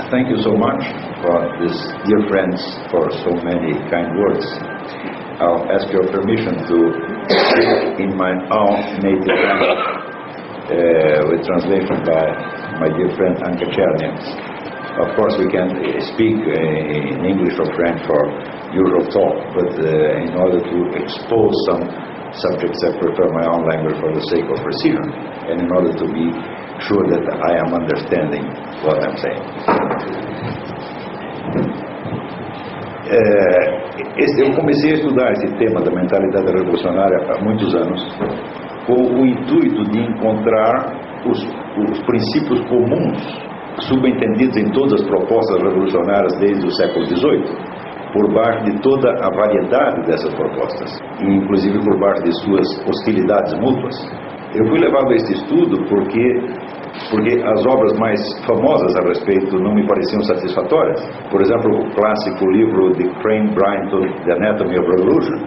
Thank you so much for this, dear friends, for so many kind words. I'll ask your permission to speak in my own native language, with translation by my dear friend Anka Cherniak. Of course, we can speak in English or French for usual talk, but in order to expose some subjects, I prefer my own language for the sake of precision, and in order to be sure that I am understanding what I'm saying. Eu comecei a estudar esse tema da mentalidade revolucionária há muitos anos, com o intuito de encontrar os princípios comuns subentendidos em todas as propostas revolucionárias desde o século XVIII, por baixo de toda a variedade dessas propostas, e inclusive por baixo de suas hostilidades mútuas. Eu fui levado a este estudo porque as obras mais famosas a respeito não me pareciam satisfatórias. Por exemplo, o clássico livro de Crane Brinton, The Anatomy of Revolution,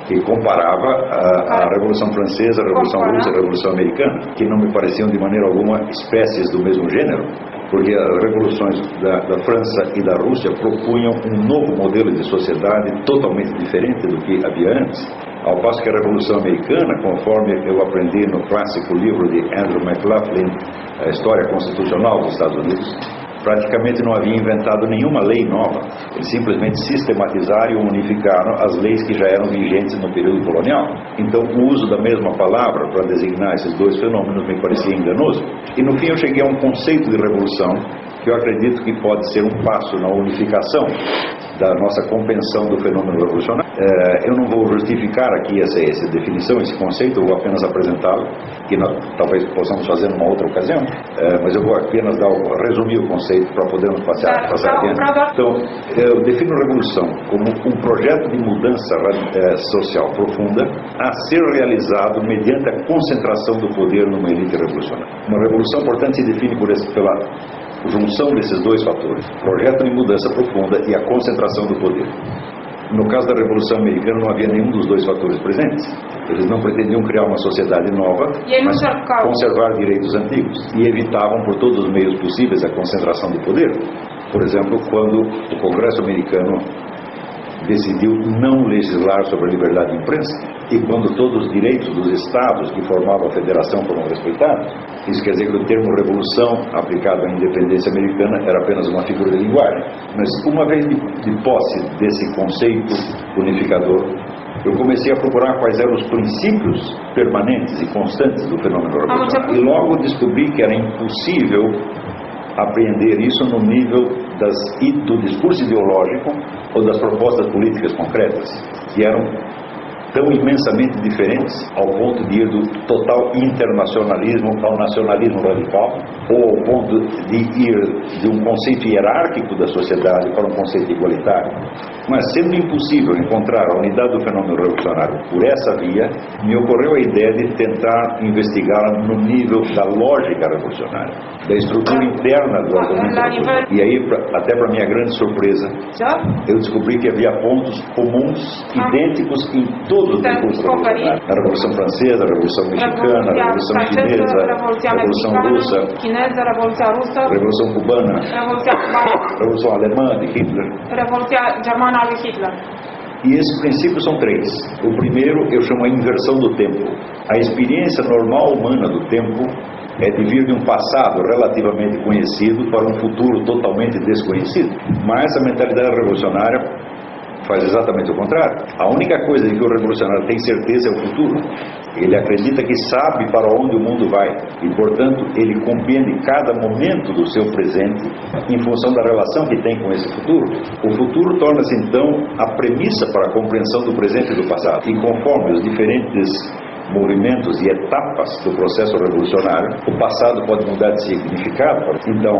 que comparava a Revolução Francesa, a Revolução Russa e a Revolução Americana, que não me pareciam de maneira alguma espécies do mesmo gênero, porque as revoluções da França e da Rússia propunham um novo modelo de sociedade totalmente diferente do que havia antes. Ao passo que a Revolução Americana, conforme eu aprendi no clássico livro de Andrew McLaughlin, A História Constitucional dos Estados Unidos, praticamente não havia inventado nenhuma lei nova. Eles simplesmente sistematizaram e unificaram as leis que já eram vigentes no período colonial. Então, o uso da mesma palavra para designar esses dois fenômenos me parecia enganoso. E no fim eu cheguei a um conceito de revolução que eu acredito que pode ser um passo na unificação da nossa compreensão do fenômeno revolucionário. Eu não vou justificar aqui essa definição, esse conceito, eu vou apenas apresentá-lo, que nós talvez possamos fazer numa outra ocasião, mas eu vou apenas resumir o conceito para podermos passar adiante. Então, eu defino revolução como um projeto de mudança social profunda a ser realizado mediante a concentração do poder numa elite revolucionária. Uma revolução, portanto, se define pela junção desses dois fatores, projeto de mudança profunda e a concentração do poder. No caso da Revolução Americana não havia nenhum dos dois fatores presentes. Eles não pretendiam criar uma sociedade nova, mas conservar direitos antigos, e evitavam por todos os meios possíveis a concentração do poder. Por exemplo, quando o Congresso americano decidiu não legislar sobre a liberdade de imprensa, e quando todos os direitos dos estados que formavam a federação foram respeitados. Isso quer dizer que o termo revolução aplicado à independência americana era apenas uma figura de linguagem. Mas uma vez de posse desse conceito unificador, eu comecei a procurar quais eram os princípios permanentes e constantes do fenômeno revolucionário. E logo descobri que era impossível apreender isso no nível do discurso ideológico ou das propostas políticas concretas, que eram tão imensamente diferentes ao ponto de ir do total internacionalismo ao nacionalismo radical, ou ao ponto de ir de um conceito hierárquico da sociedade para um conceito igualitário. Mas sendo impossível encontrar a unidade do fenômeno revolucionário por essa via, me ocorreu a ideia de tentar investigá-la no nível da lógica revolucionária, da estrutura interna do argumento revolucionário. E aí, até para minha grande surpresa, eu descobri que havia pontos comuns, idênticos em todo o discurso revolucionário. A Revolução Francesa, a Revolução Mexicana, a Revolução Chinesa, a Revolução Russa, a Revolução Cubana, a Revolução Alemã de Hitler. E esses princípios são três. O primeiro eu chamo a inversão do tempo. A experiência normal humana do tempo é de vir de um passado relativamente conhecido para um futuro totalmente desconhecido. Mas a mentalidade revolucionária faz exatamente o contrário. A única coisa de que o revolucionário tem certeza é o futuro. Ele acredita que sabe para onde o mundo vai e, portanto, ele compreende cada momento do seu presente em função da relação que tem com esse futuro. O futuro torna-se, então, a premissa para a compreensão do presente e do passado. E conforme os diferentes movimentos e etapas do processo revolucionário, o passado pode mudar de significado. Então,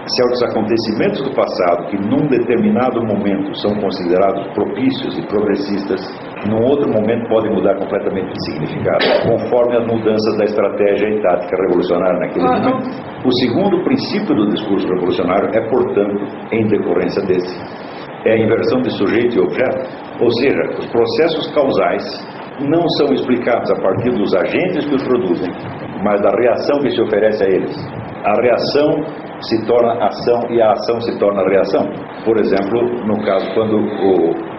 certos acontecimentos do passado que num determinado momento são considerados propícios e progressistas, num outro momento podem mudar completamente de significado, conforme as mudanças da estratégia e tática revolucionária naquele momento. O segundo princípio do discurso revolucionário é, portanto, em decorrência desse, é a inversão de sujeito e objeto, ou seja, os processos causais não são explicados a partir dos agentes que os produzem, mas da reação que se oferece a eles. A reação se torna ação e a ação se torna reação. Por exemplo, no caso quando o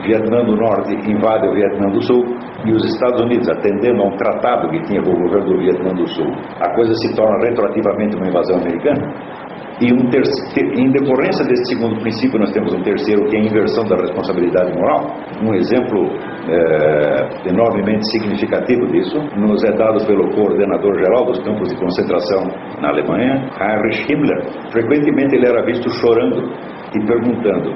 Vietnã do Norte invade o Vietnã do Sul e os Estados Unidos, atendendo a um tratado que tinha com o governo do Vietnã do Sul, a coisa se torna retroativamente uma invasão americana. E em decorrência desse segundo princípio, nós temos um terceiro, que é a inversão da responsabilidade moral. Um exemplo enormemente significativo disso nos é dado pelo coordenador-geral dos campos de concentração na Alemanha, Heinrich Himmler. Frequentemente ele era visto chorando e perguntando: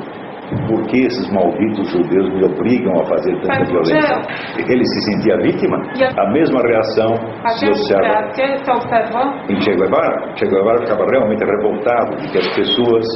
por que esses malditos judeus me obrigam a fazer tanta violência? Ele se sentia vítima. A mesma reação se observa em Che Guevara. Che Guevara ficava realmente revoltado de que as pessoas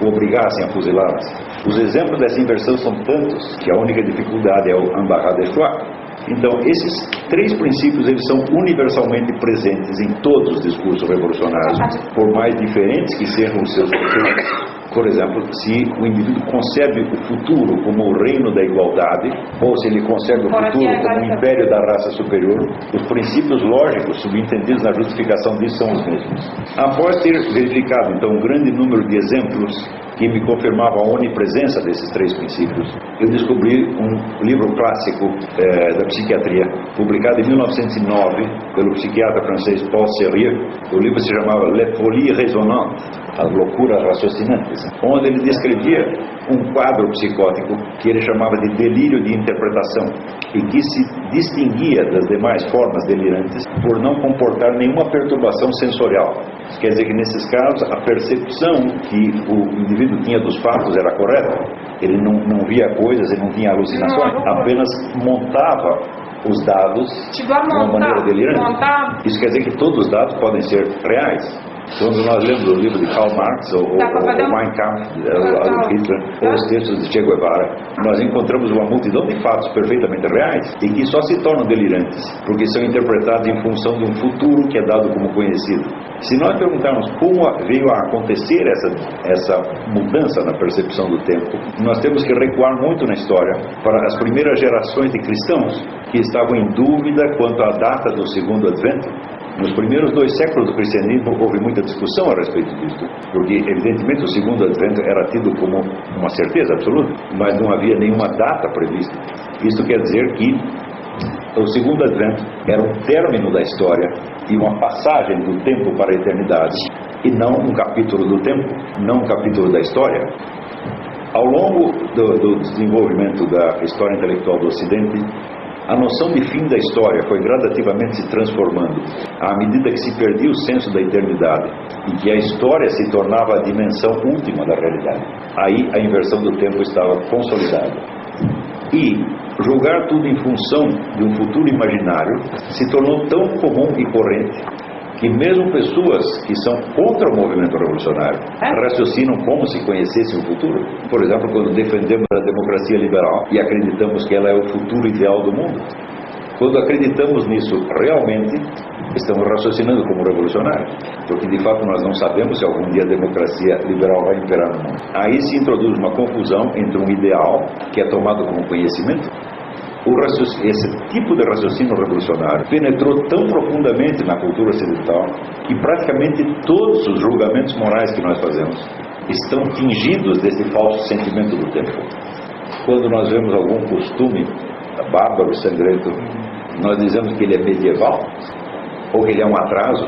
o obrigassem a fuzilá-las. Os exemplos dessa inversão são tantos que a única dificuldade é o embarras de choix. Então, esses três princípios, eles são universalmente presentes em todos os discursos revolucionários, por mais diferentes que sejam os seus conceitos. Por exemplo, se o indivíduo concebe o futuro como o reino da igualdade, ou se ele concebe o futuro como o império da raça superior, os princípios lógicos subentendidos na justificação disso são os mesmos. Após ter verificado, então, um grande número de exemplos que me confirmavam a onipresença desses três princípios, eu descobri um livro clássico da psiquiatria, publicado em 1909 pelo psiquiatra francês Paul Sérieux. O livro se chamava Les Folies Raisonnantes, as loucuras raciocinantes, onde ele descrevia um quadro psicótico que ele chamava de delírio de interpretação e que se distinguia das demais formas delirantes por não comportar nenhuma perturbação sensorial. Quer dizer que nesses casos a percepção que o indivíduo tinha dos fatos era correta. Ele não via coisas, ele não tinha alucinações, apenas montava os dados de uma maneira delirante. Isso quer dizer que todos os dados podem ser reais. Quando nós lemos o livro de Karl Marx, ou Mein Kampf, Adolf Hitler, ou os textos de Che Guevara, nós encontramos uma multidão de fatos perfeitamente reais e que só se tornam delirantes porque são interpretados em função de um futuro que é dado como conhecido. Se nós perguntarmos como veio a acontecer essa mudança na percepção do tempo, nós temos que recuar muito na história para as primeiras gerações de cristãos que estavam em dúvida quanto à data do segundo advento. Nos primeiros 2 séculos do cristianismo houve muita discussão a respeito disso, porque evidentemente o segundo advento era tido como uma certeza absoluta, mas não havia nenhuma data prevista. Isso quer dizer que o segundo advento era um término da história e uma passagem do tempo para a eternidade, e não um capítulo do tempo, não um capítulo da história. Ao longo do desenvolvimento da história intelectual do Ocidente, a noção de fim da história foi gradativamente se transformando à medida que se perdia o senso da eternidade e que a história se tornava a dimensão última da realidade. Aí a inversão do tempo estava consolidada. E julgar tudo em função de um futuro imaginário se tornou tão comum e corrente que mesmo pessoas que são contra o movimento revolucionário raciocinam como se conhecessem o futuro. Por exemplo, quando defendemos a democracia liberal e acreditamos que ela é o futuro ideal do mundo. Quando acreditamos nisso realmente, estamos raciocinando como revolucionários, porque de fato nós não sabemos se algum dia a democracia liberal vai imperar no mundo. Aí se introduz uma confusão entre um ideal que é tomado como conhecimento. Esse tipo de raciocínio revolucionário penetrou tão profundamente na cultura ocidental que praticamente todos os julgamentos morais que nós fazemos estão tingidos desse falso sentimento do tempo. Quando nós vemos algum costume bárbaro, sangrento, nós dizemos que ele é medieval ou que ele é um atraso.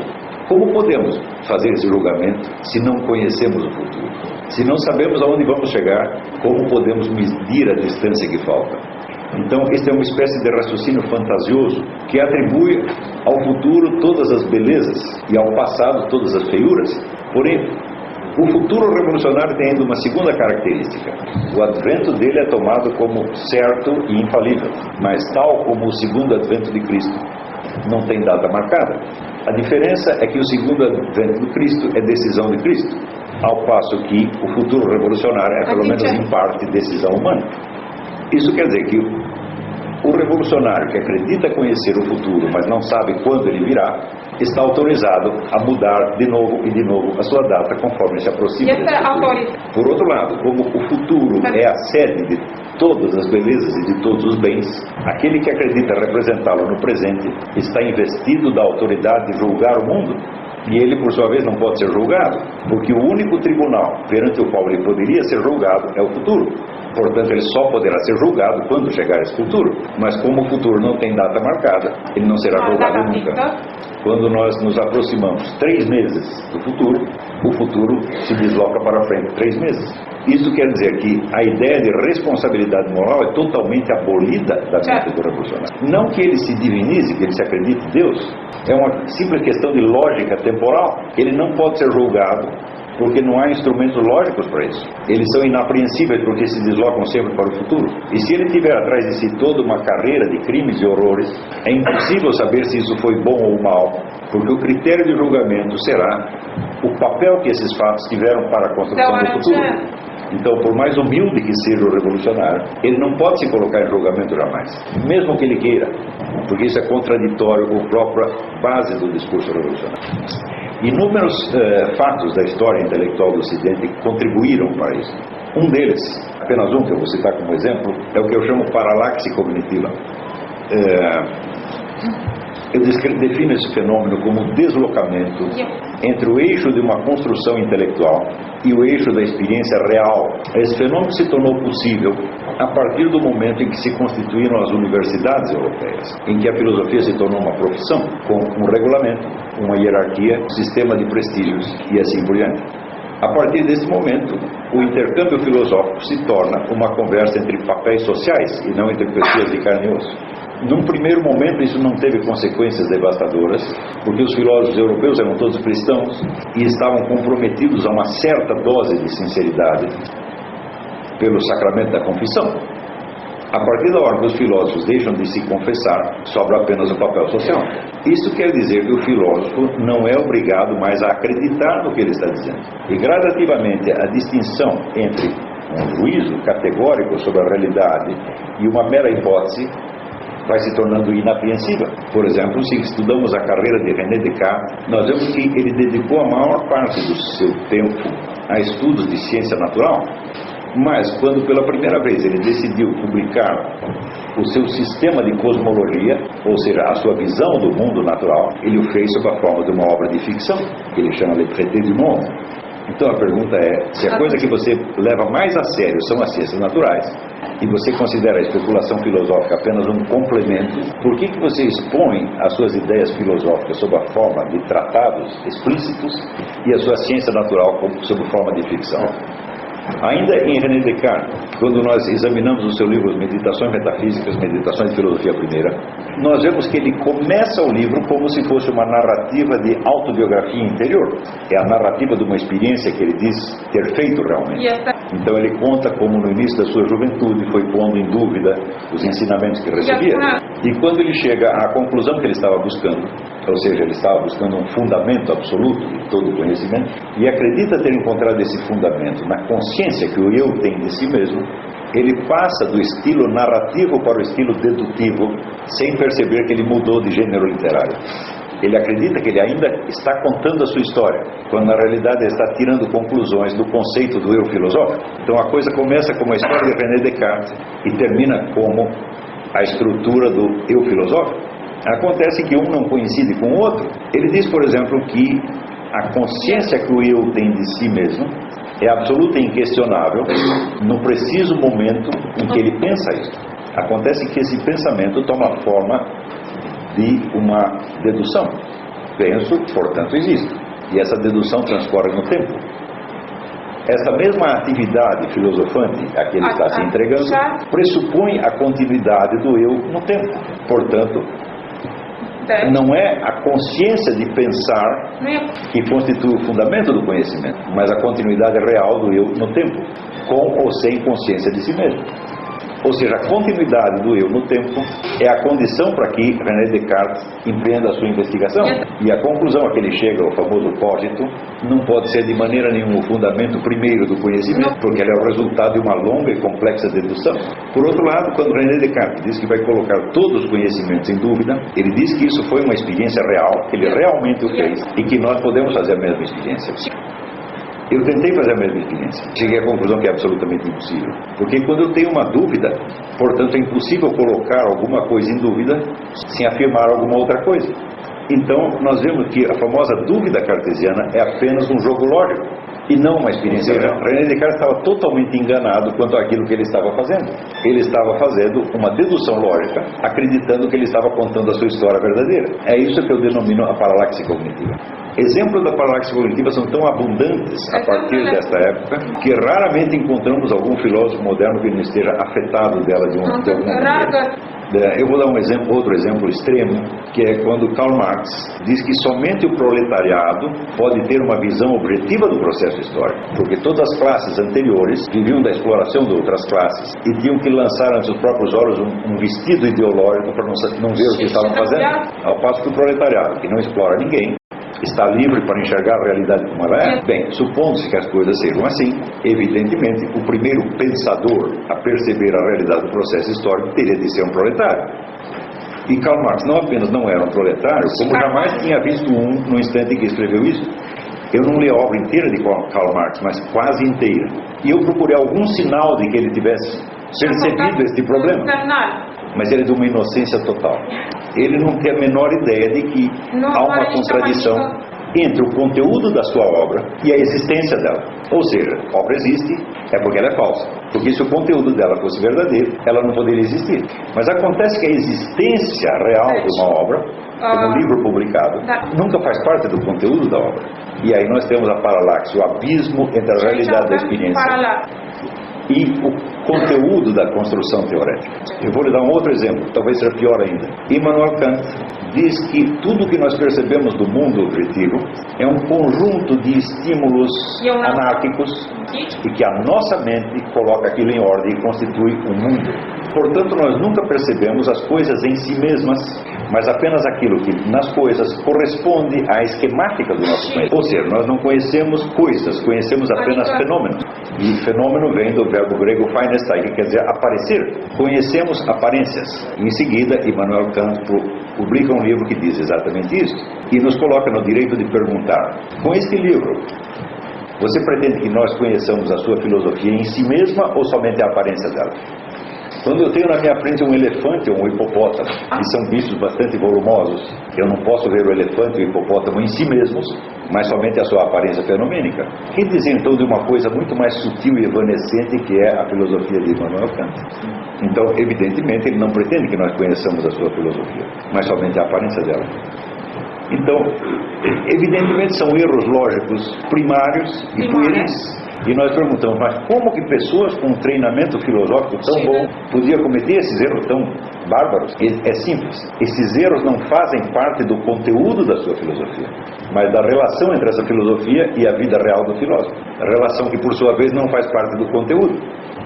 Como podemos fazer esse julgamento se não conhecemos o futuro? Se não sabemos aonde vamos chegar, como podemos medir a distância que falta? Então, este é uma espécie de raciocínio fantasioso que atribui ao futuro todas as belezas e ao passado todas as feiuras. Porém, o futuro revolucionário tem ainda uma segunda característica. O advento dele é tomado como certo e infalível, mas tal como o segundo advento de Cristo, não tem data marcada. A diferença é que o segundo advento de Cristo é decisão de Cristo, ao passo que o futuro revolucionário é pelo menos em parte decisão humana. Isso quer dizer que o revolucionário que acredita conhecer o futuro, mas não sabe quando ele virá, está autorizado a mudar de novo e de novo a sua data conforme se aproxima. Por outro lado, como o futuro é a sede todas as belezas e de todos os bens, aquele que acredita representá-lo no presente está investido da autoridade de julgar o mundo. E ele, por sua vez, não pode ser julgado, porque o único tribunal perante o qual ele poderia ser julgado é o futuro. Portanto, ele só poderá ser julgado quando chegar esse futuro. Mas como o futuro não tem data marcada, ele não será julgado nunca. Quando nós nos aproximamos 3 meses do futuro, o futuro se desloca para frente 3 meses. Isso quer dizer que a ideia de responsabilidade moral é totalmente abolida da mente do revolucionário. Não que ele se divinize, que ele se acredite em Deus. É uma simples questão de lógica temporal. Ele não pode ser julgado porque não há instrumentos lógicos para isso. Eles são inapreensíveis porque se deslocam sempre para o futuro. E se ele tiver atrás de si toda uma carreira de crimes e horrores, é impossível saber se isso foi bom ou mal, porque o critério de julgamento será o papel que esses fatos tiveram para a construção do futuro. Então, por mais humilde que seja o revolucionário, ele não pode se colocar em julgamento jamais, mesmo que ele queira, porque isso é contraditório com a própria base do discurso revolucionário. Inúmeros fatos da história intelectual do Ocidente contribuíram para isso. Um deles, apenas um que eu vou citar como exemplo, é o que eu chamo paralaxe cognitiva. Eu defino esse fenômeno como o deslocamento entre o eixo de uma construção intelectual e o eixo da experiência real. Esse fenômeno se tornou possível a partir do momento em que se constituíram as universidades europeias, em que a filosofia se tornou uma profissão, com um regulamento, uma hierarquia, um sistema de prestígios e assim por diante. A partir desse momento, o intercâmbio filosófico se torna uma conversa entre papéis sociais e não entre pessoas de carne e osso. Num primeiro momento isso não teve consequências devastadoras, porque os filósofos europeus eram todos cristãos e estavam comprometidos a uma certa dose de sinceridade pelo sacramento da confissão. A partir da hora que os filósofos deixam de se confessar, sobra apenas o papel social. Isso quer dizer que o filósofo não é obrigado mais a acreditar no que ele está dizendo. E gradativamente a distinção entre um juízo categórico sobre a realidade e uma mera hipótese vai se tornando inapreensível. Por exemplo, se estudamos a carreira de René Descartes, nós vemos que ele dedicou a maior parte do seu tempo a estudos de ciência natural, mas quando pela primeira vez ele decidiu publicar o seu sistema de cosmologia, ou seja, a sua visão do mundo natural, ele o fez sob a forma de uma obra de ficção, que ele chama de Traité du Monde. Então a pergunta é, se a coisa que você leva mais a sério são as ciências naturais, e você considera a especulação filosófica apenas um complemento, por que você expõe as suas ideias filosóficas sob a forma de tratados explícitos e a sua ciência natural sob forma de ficção? Ainda em René Descartes, quando nós examinamos o seu livro Meditações Metafísicas, Meditações de Filosofia Primeira, nós vemos que ele começa o livro como se fosse uma narrativa de autobiografia interior. É a narrativa de uma experiência que ele diz ter feito realmente. Então ele conta como no início da sua juventude foi pondo em dúvida os ensinamentos que recebia. E quando ele chega à conclusão que ele estava buscando, ou seja, ele estava buscando um fundamento absoluto de todo o conhecimento, e acredita ter encontrado esse fundamento na consciência que o eu tem de si mesmo, ele passa do estilo narrativo para o estilo dedutivo, sem perceber que ele mudou de gênero literário. Ele acredita que ele ainda está contando a sua história, quando na realidade ele está tirando conclusões do conceito do eu filosófico. Então a coisa começa como a história de René Descartes e termina como a estrutura do eu filosófico. Acontece que um não coincide com o outro. Ele diz, por exemplo, que a consciência que o eu tem de si mesmo é absoluta e inquestionável no preciso momento em que ele pensa isso. Acontece que esse pensamento toma forma de uma dedução. Penso, portanto existo. E essa dedução transcorre no tempo. Essa mesma atividade filosofante a que ele está se entregando pressupõe a continuidade do eu no tempo. Portanto, não é a consciência de pensar que constitui o fundamento do conhecimento, mas a continuidade real do eu no tempo, com ou sem consciência de si mesmo. Ou seja, a continuidade do eu no tempo é a condição para que René Descartes empreenda a sua investigação. E a conclusão a que ele chega, o famoso cogito, não pode ser de maneira nenhuma o fundamento primeiro do conhecimento, porque ele é o resultado de uma longa e complexa dedução. Por outro lado, quando René Descartes diz que vai colocar todos os conhecimentos em dúvida, ele diz que isso foi uma experiência real, que ele realmente o fez, e que nós podemos fazer a mesma experiência. Eu tentei fazer a mesma experiência. Cheguei à conclusão que é absolutamente impossível. Porque quando eu tenho uma dúvida, portanto é impossível colocar alguma coisa em dúvida sem afirmar alguma outra coisa. Então nós vemos que a famosa dúvida cartesiana é apenas um jogo lógico e não uma experiência real. René Descartes estava totalmente enganado quanto àquilo que ele estava fazendo. Ele estava fazendo uma dedução lógica, acreditando que ele estava contando a sua história verdadeira. É isso que eu denomino a paralaxe cognitiva. Exemplos da paralaxe cognitiva são tão abundantes a partir desta época que raramente encontramos algum filósofo moderno que não esteja afetado dela de alguma maneira. Eu vou dar outro exemplo extremo, que é quando Karl Marx diz que somente o proletariado pode ter uma visão objetiva do processo histórico, porque todas as classes anteriores viviam da exploração de outras classes e tinham que lançar ante os próprios olhos um vestido ideológico para não ver o que estavam fazendo, ao passo que o proletariado, que não explora ninguém, está livre para enxergar a realidade como ela é. Bem, supondo-se que as coisas sejam assim, evidentemente, o primeiro pensador a perceber a realidade do processo histórico teria de ser um proletário. E Karl Marx não apenas não era um proletário, como jamais tinha visto um no instante em que escreveu isso. Eu não li a obra inteira de Karl Marx, mas quase inteira. E eu procurei algum sinal de que ele tivesse percebido este problema. Mas ele é de uma inocência total. Ele não tem a menor ideia de que há uma contradição entre o conteúdo da sua obra e a existência dela. Ou seja, a obra existe, é porque ela é falsa. Porque se o conteúdo dela fosse verdadeiro, ela não poderia existir. Mas acontece que a existência real de uma obra, como um livro publicado, nunca faz parte do conteúdo da obra. E aí nós temos a paralaxe, o abismo entre a realidade da experiência e o conteúdo da construção teorética. Eu vou lhe dar um outro exemplo, talvez seja pior ainda. Immanuel Kant diz que tudo que nós percebemos do mundo objetivo é um conjunto de estímulos anárquicos e que a nossa mente coloca aquilo em ordem e constitui um mundo. Portanto, nós nunca percebemos as coisas em si mesmas, mas apenas aquilo que nas coisas corresponde à esquemática do nosso conhecimento. Ou seja, nós não conhecemos coisas, conhecemos apenas fenômenos. E fenômeno vem do verbo grego phainestein, que quer dizer aparecer. Conhecemos aparências. Em seguida, Immanuel Kant publica um livro que diz exatamente isso e nos coloca no direito de perguntar: com este livro, você pretende que nós conheçamos a sua filosofia em si mesma ou somente a aparência dela? Quando eu tenho na minha frente um elefante ou um hipopótamo, que são bichos bastante volumosos, eu não posso ver o elefante e o hipopótamo em si mesmos, mas somente a sua aparência fenomênica. Que diz então de uma coisa muito mais sutil e evanescente que é a filosofia de Immanuel Kant. Então, evidentemente, ele não pretende que nós conheçamos a sua filosofia, mas somente a aparência dela. Então, evidentemente são erros lógicos primários e pueris. E nós perguntamos, mas como que pessoas com um treinamento filosófico tão bom podiam cometer esses erros tão bárbaros? É simples. Esses erros não fazem parte do conteúdo da sua filosofia, mas da relação entre essa filosofia e a vida real do filósofo. A relação que, por sua vez, não faz parte do conteúdo.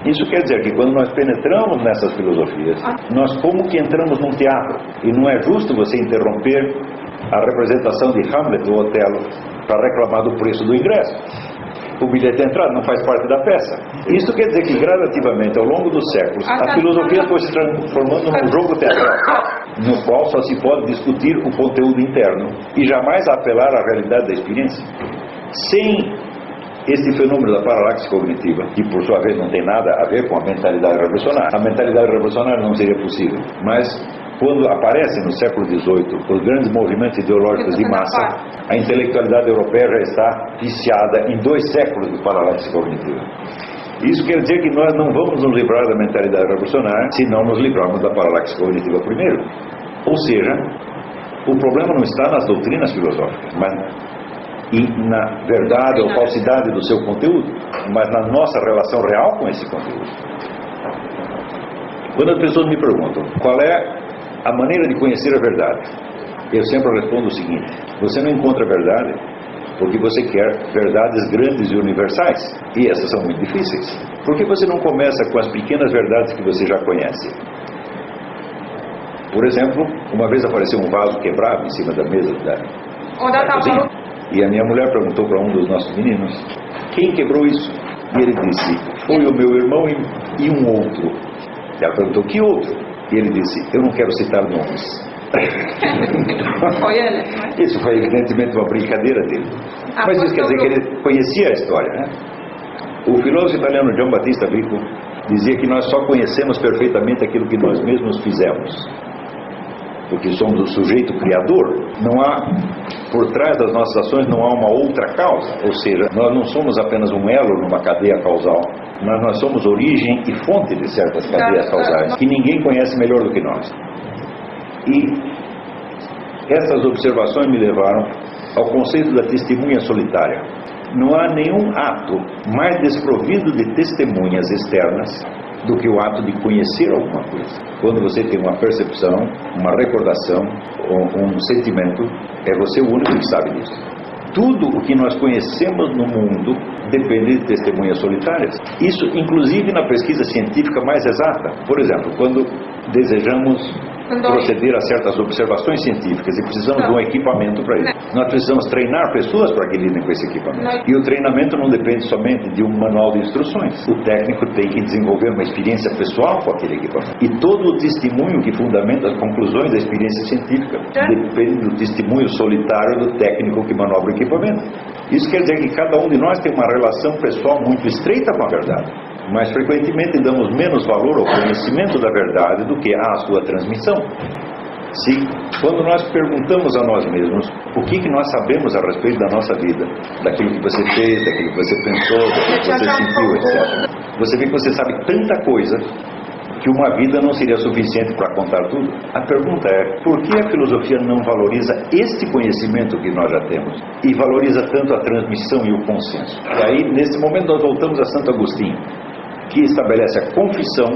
Isso quer dizer que quando nós penetramos nessas filosofias, nós como que entramos num teatro. E não é justo você interromper a representação de Hamlet do Otelo para reclamar do preço do ingresso. O bilhete de entrada não faz parte da peça. Isso quer dizer que gradativamente, ao longo dos séculos, a filosofia foi se transformando num jogo teatral, no qual só se pode discutir o conteúdo interno e jamais apelar à realidade da experiência. Sem este fenômeno da paralaxe cognitiva, que por sua vez não tem nada a ver com a mentalidade revolucionária. A mentalidade revolucionária não seria possível, mas quando aparecem no século XVIII os grandes movimentos ideológicos de massa, a intelectualidade europeia já está viciada em 2 séculos de paralaxe cognitiva. Isso quer dizer que nós não vamos nos livrar da mentalidade revolucionária se não nos livrarmos da paralaxe cognitiva primeiro. Ou seja, o problema não está nas doutrinas filosóficas, mas na verdade ou falsidade do seu conteúdo, mas na nossa relação real com esse conteúdo. Quando as pessoas me perguntam qual é a maneira de conhecer a verdade, eu sempre respondo o seguinte: você não encontra a verdade porque você quer verdades grandes e universais, e essas são muito difíceis. Por que você não começa com as pequenas verdades que você já conhece? Por exemplo, uma vez apareceu um vaso quebrado em cima da mesa da cozinha, e a minha mulher perguntou para um dos nossos meninos: quem quebrou isso? E ele disse: foi o meu irmão e um outro. Ela perguntou: que outro? E ele disse: eu não quero citar nomes. Foi ele? Isso foi evidentemente uma brincadeira dele. Mas isso quer dizer que ele conhecia a história, né? O filósofo italiano Gian Battista Vico dizia que nós só conhecemos perfeitamente aquilo que nós mesmos fizemos, porque somos o sujeito criador. Não há, por trás das nossas ações, não há uma outra causa. Ou seja, nós não somos apenas um elo numa cadeia causal, mas nós somos origem e fonte de certas cadeias causais, que ninguém conhece melhor do que nós. E essas observações me levaram ao conceito da testemunha solitária. Não há nenhum ato mais desprovido de testemunhas externas do que o ato de conhecer alguma coisa. Quando você tem uma percepção, uma recordação, ou um sentimento, é você o único que sabe disso. Tudo o que nós conhecemos no mundo depende de testemunhas solitárias. Isso, inclusive, na pesquisa científica mais exata. Por exemplo, quando desejamos proceder a certas observações científicas e precisamos de um equipamento para isso. Nós precisamos treinar pessoas para que lidem com esse equipamento. E o treinamento não depende somente de um manual de instruções. O técnico tem que desenvolver uma experiência pessoal com aquele equipamento. E todo o testemunho que fundamenta as conclusões da experiência científica depende do testemunho solitário do técnico que manobra o equipamento. Isso quer dizer que cada um de nós tem uma relação pessoal muito estreita com a verdade. Mas frequentemente damos menos valor ao conhecimento da verdade do que à sua transmissão. Quando nós perguntamos a nós mesmos o que nós sabemos a respeito da nossa vida, daquilo que você fez, daquilo que você pensou, daquilo que você sentiu, etc., você vê que você sabe tanta coisa que uma vida não seria suficiente para contar tudo. A pergunta é, por que a filosofia não valoriza este conhecimento que nós já temos e valoriza tanto a transmissão e o consenso? E aí, nesse momento, nós voltamos a Santo Agostinho, que estabelece a confissão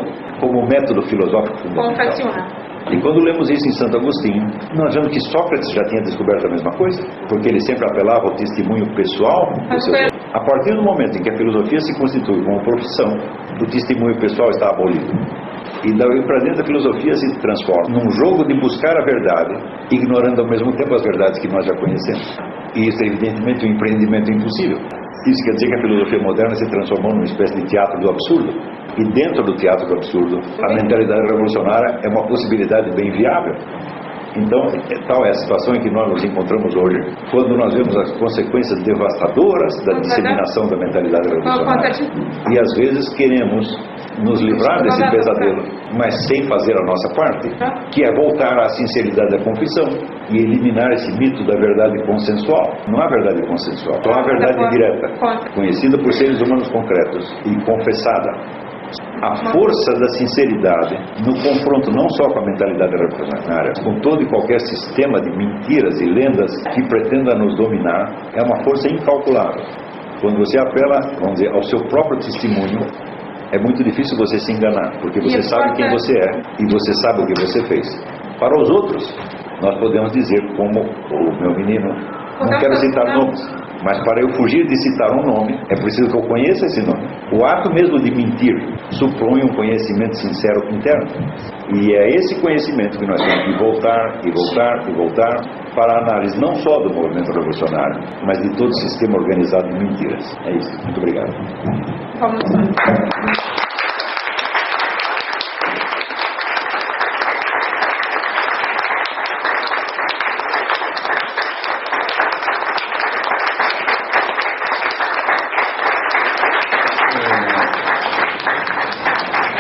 como método filosófico fundamental. E quando lemos isso em Santo Agostinho, nós vemos que Sócrates já tinha descoberto a mesma coisa, porque ele sempre apelava ao testemunho pessoal dos seus. A partir do momento em que a filosofia se constitui como profissão, o testemunho pessoal está abolido. E daí para dentro a filosofia se transforma num jogo de buscar a verdade, ignorando ao mesmo tempo as verdades que nós já conhecemos. E isso é evidentemente um empreendimento impossível. Isso quer dizer que a filosofia moderna se transformou numa espécie de teatro do absurdo. E dentro do teatro do absurdo, a mentalidade revolucionária é uma possibilidade bem viável. Então, tal é a situação em que nós nos encontramos hoje, quando nós vemos as consequências devastadoras da disseminação da mentalidade revolucionária. E às vezes queremos nos livrar desse pesadelo, mas sem fazer a nossa parte, que é voltar à sinceridade da confissão e eliminar esse mito da verdade consensual. Não há verdade consensual, só há verdade direta, conhecida por seres humanos concretos e confessada. A força da sinceridade no confronto não só com a mentalidade revolucionária, com todo e qualquer sistema de mentiras e lendas que pretenda nos dominar, é uma força incalculável. Quando você apela, vamos dizer, ao seu próprio testemunho, é muito difícil você se enganar, porque você sabe quem você é e você sabe o que você fez. Para os outros, nós podemos dizer, como o meu menino, não quero citar nomes, mas para eu fugir de citar um nome, é preciso que eu conheça esse nome. O ato mesmo de mentir supõe um conhecimento sincero interno. E é esse conhecimento que nós temos que voltar e voltar e voltar para a análise não só do movimento revolucionário, mas de todo o sistema organizado de mentiras. É isso. Muito obrigado.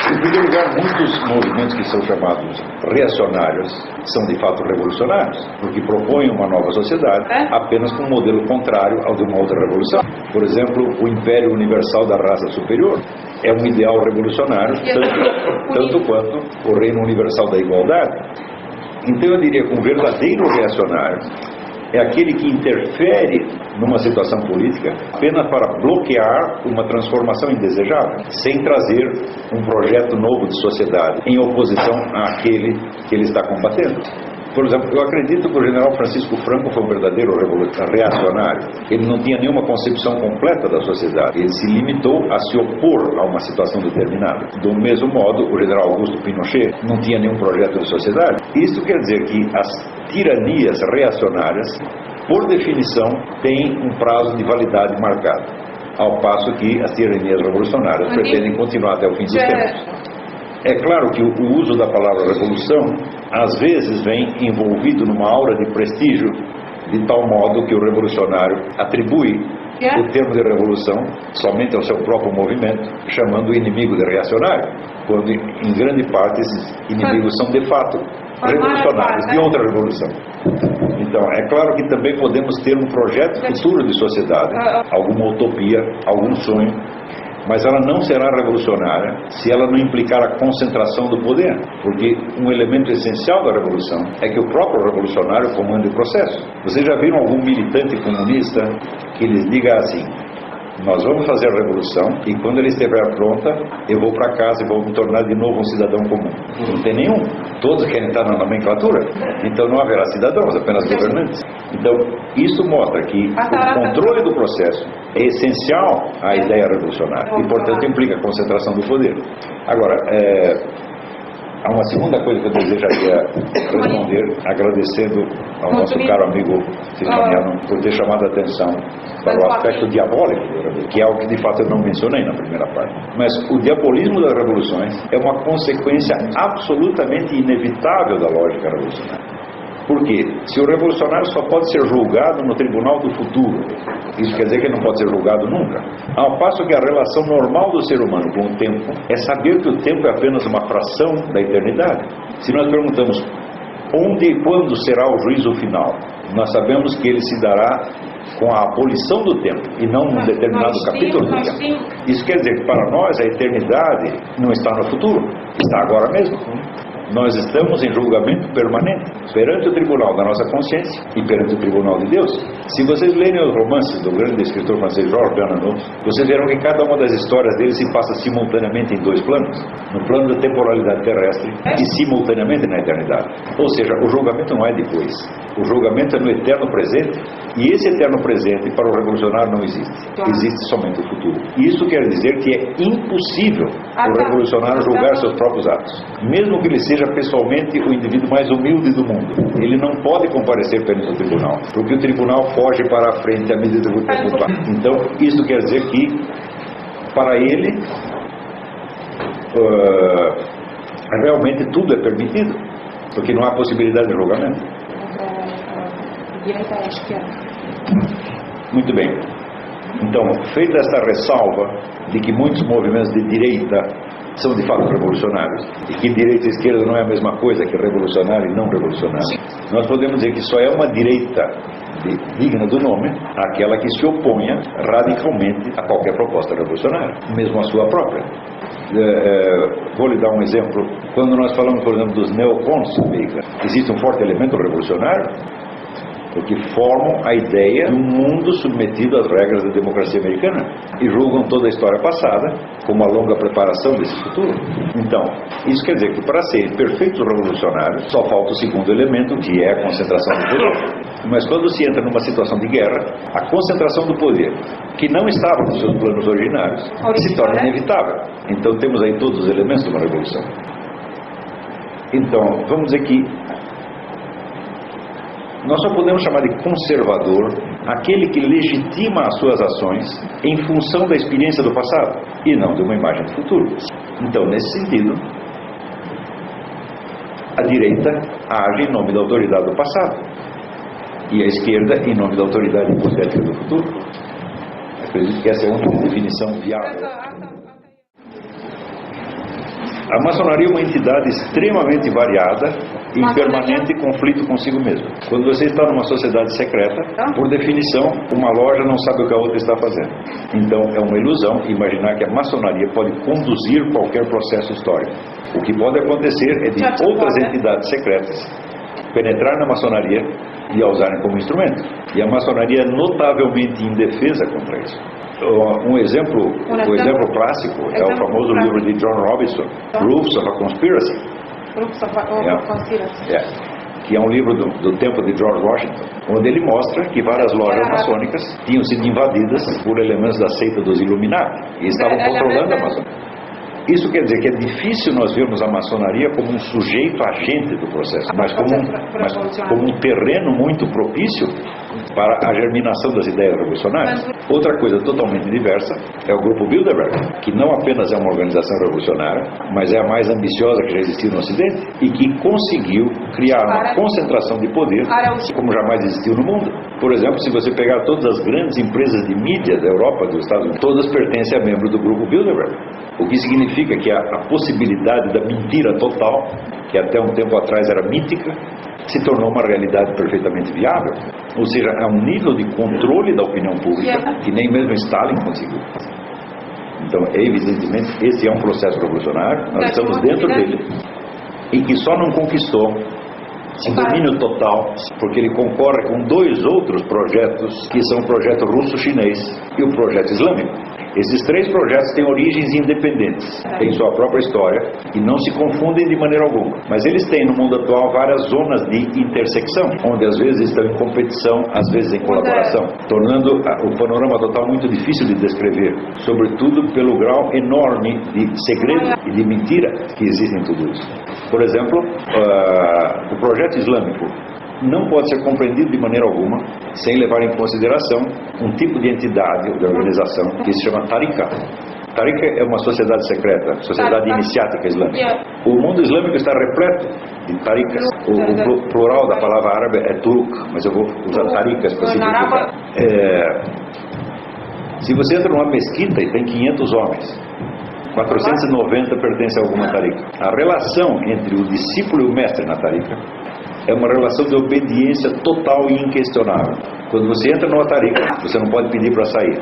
Em primeiro lugar, muitos movimentos que são chamados reacionários são de fato revolucionários, porque propõem uma nova sociedade apenas com um modelo contrário ao de uma outra revolução. Por exemplo, o Império Universal da Raça Superior é um ideal revolucionário, tanto quanto o Reino Universal da Igualdade. Então eu diria que um verdadeiro reacionário é aquele que interfere numa situação política apenas para bloquear uma transformação indesejável, sem trazer um projeto novo de sociedade em oposição àquele que ele está combatendo. Por exemplo, eu acredito que o general Francisco Franco foi um verdadeiro reacionário. Ele não tinha nenhuma concepção completa da sociedade. Ele se limitou a se opor a uma situação determinada. Do mesmo modo, o general Augusto Pinochet não tinha nenhum projeto de sociedade. Isso quer dizer que as tiranias reacionárias, por definição, têm um prazo de validade marcado, ao passo que as tiranias revolucionárias pretendem continuar até o fim dos tempos. É claro que o uso da palavra revolução, às vezes, vem envolvido numa aura de prestígio, de tal modo que o revolucionário atribui o termo de revolução somente ao seu próprio movimento, chamando o inimigo de reacionário, quando, em grande parte, esses inimigos são, de fato, revolucionários de outra revolução. Então, é claro que também podemos ter um projeto futuro de sociedade, alguma utopia, algum sonho, mas ela não será revolucionária se ela não implicar a concentração do poder, porque um elemento essencial da revolução é que o próprio revolucionário comande o processo. Vocês já viram algum militante comunista que lhes diga assim: nós vamos fazer a revolução e quando ela estiver pronta, eu vou para casa e vou me tornar de novo um cidadão comum? Não tem nenhum. Todos querem estar na nomenclatura, então não haverá cidadãos, apenas governantes. Então, isso mostra que o controle do processo é essencial à ideia revolucionária e, portanto, implica a concentração do poder. Agora, há uma segunda coisa que eu desejaria responder, agradecendo ao nosso caro amigo Silvaniano por ter chamado a atenção para o aspecto diabólico da revolução, que é algo que de fato eu não mencionei na primeira parte. Mas o diabolismo das revoluções é uma consequência absolutamente inevitável da lógica revolucionária. Por quê? Se o revolucionário só pode ser julgado no tribunal do futuro, isso quer dizer que ele não pode ser julgado nunca. Ao passo que a relação normal do ser humano com o tempo é saber que o tempo é apenas uma fração da eternidade. Se nós perguntamos onde e quando será o juízo final, nós sabemos que ele se dará com a abolição do tempo e não num determinado capítulo do tempo. Isso quer dizer que para nós a eternidade não está no futuro, está agora mesmo. Nós estamos em julgamento permanente perante o tribunal da nossa consciência e perante o tribunal de Deus. Se vocês lerem os romances do grande escritor francês Georges Bernanos, vocês verão que cada uma das histórias dele se passa simultaneamente em dois planos: no plano da temporalidade terrestre e simultaneamente na eternidade. Ou seja, o julgamento não é depois, o julgamento é no eterno presente, e esse eterno presente para o revolucionário não existe, existe somente o futuro. Isso quer dizer que é impossível o revolucionário julgar seus próprios atos, mesmo que ele seja pessoalmente o indivíduo mais humilde do mundo. Ele não pode comparecer perante o tribunal, porque o tribunal foge para a frente à medida que o tempo passa. Então, isso quer dizer que, para ele, realmente tudo é permitido, porque não há possibilidade de julgamento. Direita à esquerda. Muito bem. Então, feita essa ressalva de que muitos movimentos de direita são de fato revolucionários, e que direita e esquerda não é a mesma coisa que revolucionário e não revolucionário, nós podemos dizer que só é uma direita digna do nome aquela que se oponha radicalmente a qualquer proposta revolucionária, mesmo a sua própria. Vou lhe dar um exemplo. Quando nós falamos, por exemplo, dos neocons, existe um forte elemento revolucionário, porque formam a ideia de um mundo submetido às regras da democracia americana e julgam toda a história passada como uma longa preparação desse futuro. Então, isso quer dizer que para serem perfeitos revolucionários só falta o segundo elemento, que é a concentração do poder. Mas quando se entra numa situação de guerra, a concentração do poder, que não estava nos seus planos originários, se torna inevitável. Então temos aí todos os elementos de uma revolução. Então, vamos dizer que nós só podemos chamar de conservador aquele que legitima as suas ações em função da experiência do passado e não de uma imagem do futuro. Então, nesse sentido, a direita age em nome da autoridade do passado e a esquerda em nome da autoridade hipotética do futuro. Acredito que essa é a única definição viável. A maçonaria é uma entidade extremamente variada e em permanente conflito consigo mesma. Quando você está numa sociedade secreta, por definição, uma loja não sabe o que a outra está fazendo. Então, é uma ilusão imaginar que a maçonaria pode conduzir qualquer processo histórico. O que pode acontecer é de outras entidades secretas penetrar na maçonaria e a usarem como instrumento. E a maçonaria é notavelmente indefesa contra isso. O exemplo clássico é o famoso livro de John Robinson, Proofs of a Conspiracy. Que é um livro do tempo de George Washington, onde ele mostra que várias lojas maçônicas tinham sido invadidas por elementos da seita dos Illuminati e estavam controlando a maçonaria. Isso quer dizer que é difícil nós vermos a maçonaria como um sujeito agente do processo, mas como um terreno muito propício para a germinação das ideias revolucionárias. Outra coisa totalmente diversa é o Grupo Bilderberg, que não apenas é uma organização revolucionária, mas é a mais ambiciosa que já existiu no Ocidente e que conseguiu criar uma concentração de poder como jamais existiu no mundo. Por exemplo, se você pegar todas as grandes empresas de mídia da Europa, dos Estados Unidos, todas pertencem a membros do Grupo Bilderberg. O que significa que a possibilidade da mentira total, que até um tempo atrás era mítica, se tornou uma realidade perfeitamente viável. Ou seja, é um nível de controle da opinião pública que nem mesmo Stalin conseguiu. Então, evidentemente, esse é um processo revolucionário, nós estamos dentro dele, e que só não conquistou um domínio total, porque ele concorre com dois outros projetos, que são o projeto russo-chinês e o projeto islâmico. Esses três projetos têm origens independentes, têm sua própria história e não se confundem de maneira alguma. Mas eles têm no mundo atual várias zonas de intersecção, onde às vezes estão em competição, às vezes em colaboração, tornando o panorama total muito difícil de descrever, sobretudo pelo grau enorme de segredo e de mentira que existe em tudo isso. Por exemplo, o projeto islâmico não pode ser compreendido de maneira alguma sem levar em consideração um tipo de entidade ou de organização que se chama Tariqa. Tariqa é uma sociedade secreta, sociedade iniciática islâmica. O mundo islâmico está repleto de tariqas. O plural da palavra árabe é turuk, mas eu vou usar tariqas para simplificar. Se você entra numa mesquita e tem 500 homens, 490 pertencem a alguma tariqa. A relação entre o discípulo e o mestre na tariqa é uma relação de obediência total e inquestionável. Quando você entra numa tariqa, você não pode pedir para sair.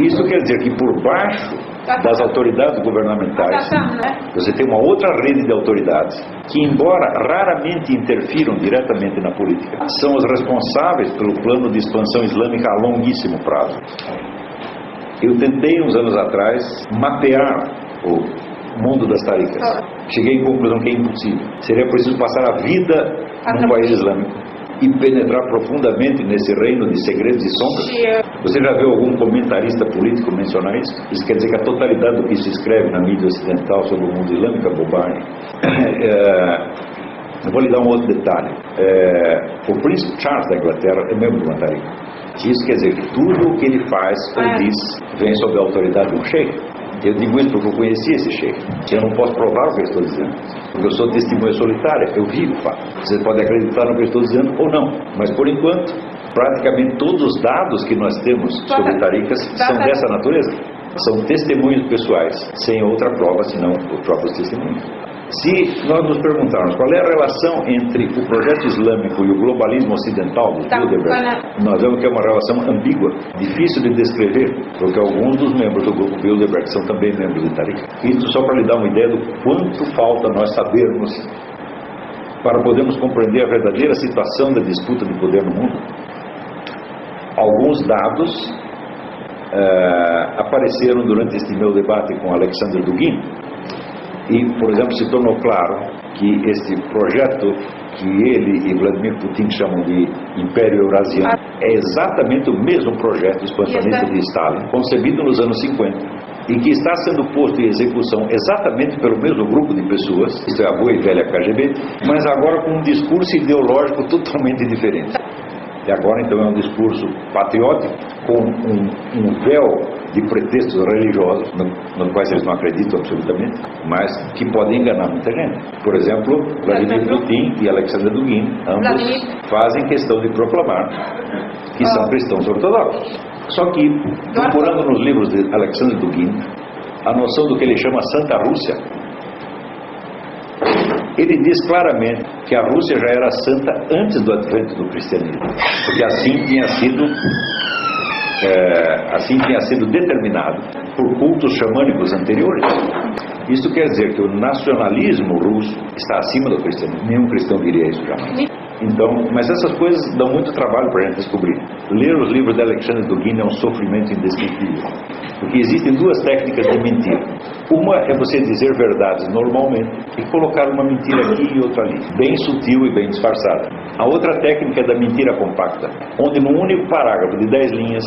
Isso quer dizer que por baixo das autoridades governamentais, você tem uma outra rede de autoridades que, embora raramente interfiram diretamente na política, são os responsáveis pelo plano de expansão islâmica a longuíssimo prazo. Eu tentei uns anos atrás mapear o mundo das taricas. Cheguei à conclusão que é impossível. Seria preciso passar a vida num país islâmico e penetrar profundamente nesse reino de segredos e sombras. Você já viu algum comentarista político mencionar isso? Isso quer dizer que a totalidade do que se escreve na mídia ocidental sobre o mundo islâmico é bobagem. Eu vou lhe dar um outro detalhe. O príncipe Charles da Inglaterra é membro de uma tarica. Isso quer dizer que tudo o que ele faz ou diz vem sob a autoridade de um sheikh. Eu digo isso porque eu conheci esse sheikh. Eu não posso provar o que eu estou dizendo, porque eu sou testemunha solitária, eu vi o fato. Você pode acreditar no que eu estou dizendo ou não, mas por enquanto, praticamente todos os dados que nós temos sobre taricas são dessa natureza. São testemunhos pessoais, sem outra prova senão os próprios testemunhos. Se nós nos perguntarmos qual é a relação entre o projeto islâmico e o globalismo ocidental do Bilderberg, nós vemos que é uma relação ambígua, difícil de descrever, porque alguns dos membros do grupo Bilderberg são também membros de Tariqa. Isso só para lhe dar uma ideia do quanto falta nós sabermos para podermos compreender a verdadeira situação da disputa de poder no mundo. Alguns dados apareceram durante este meu debate com Alexander Dugin. E, por exemplo, se tornou claro que este projeto que ele e Vladimir Putin chamam de Império Eurasiano é exatamente o mesmo projeto expansionista de Stalin, concebido nos anos 50, e que está sendo posto em execução exatamente pelo mesmo grupo de pessoas, isto é, a boa e velha KGB, mas agora com um discurso ideológico totalmente diferente. E agora, então, é um discurso patriótico, com um véu de pretextos religiosos, nos quais eles não acreditam absolutamente, mas que podem enganar muita gente. Por exemplo, Vladimir Putin e Alexander Dugin, ambos fazem questão de proclamar que são cristãos ortodoxos. Só que, procurando nos livros de Alexander Dugin, a noção do que ele chama Santa Rússia, ele diz claramente que a Rússia já era santa antes do advento do cristianismo, porque assim tinha sido determinado por cultos xamânicos anteriores. Isso quer dizer que o nacionalismo russo está acima do cristianismo. Nenhum cristão diria isso jamais. Então, mas essas coisas dão muito trabalho para a gente descobrir. Ler os livros de Alexander Dugin é um sofrimento indescritível, porque existem duas técnicas de mentira. Uma é você dizer verdades normalmente e colocar uma mentira aqui e outra ali, bem sutil e bem disfarçada. A outra técnica é da mentira compacta, onde num único parágrafo de 10 linhas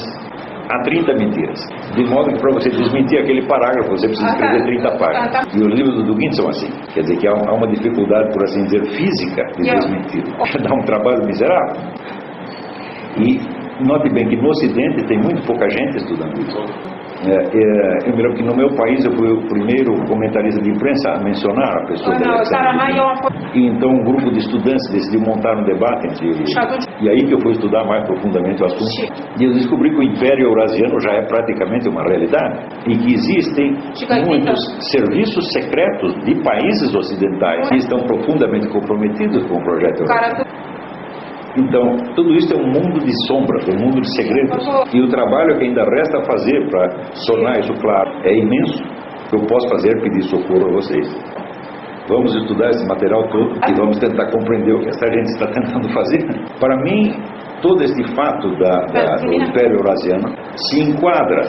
há 30 mentiras, de modo que para você desmentir aquele parágrafo você precisa escrever 30 páginas. E os livros do Dugin são assim, quer dizer que há uma dificuldade, por assim dizer, física de desmentir. Dá um trabalho miserável. E note bem que no Ocidente tem muito pouca gente estudando isso. Eu me lembro que no meu país eu fui o primeiro comentarista de imprensa a mencionar a pessoa de Alexandre. E então um grupo de estudantes decidiu montar um debate entre... E aí que eu fui estudar mais profundamente o assunto. E eu descobri que o Império Eurasiano já é praticamente uma realidade. E que existem muitos serviços secretos de países ocidentais que estão profundamente comprometidos com o projeto europeu. Então, tudo isso é um mundo de sombras, um mundo de segredos. E o trabalho que ainda resta fazer para tornar isso claro é imenso. O que eu posso fazer é pedir socorro a vocês. Vamos estudar esse material todo e vamos tentar compreender o que essa gente está tentando fazer. Para mim, todo este fato do Império Eurasiano se enquadra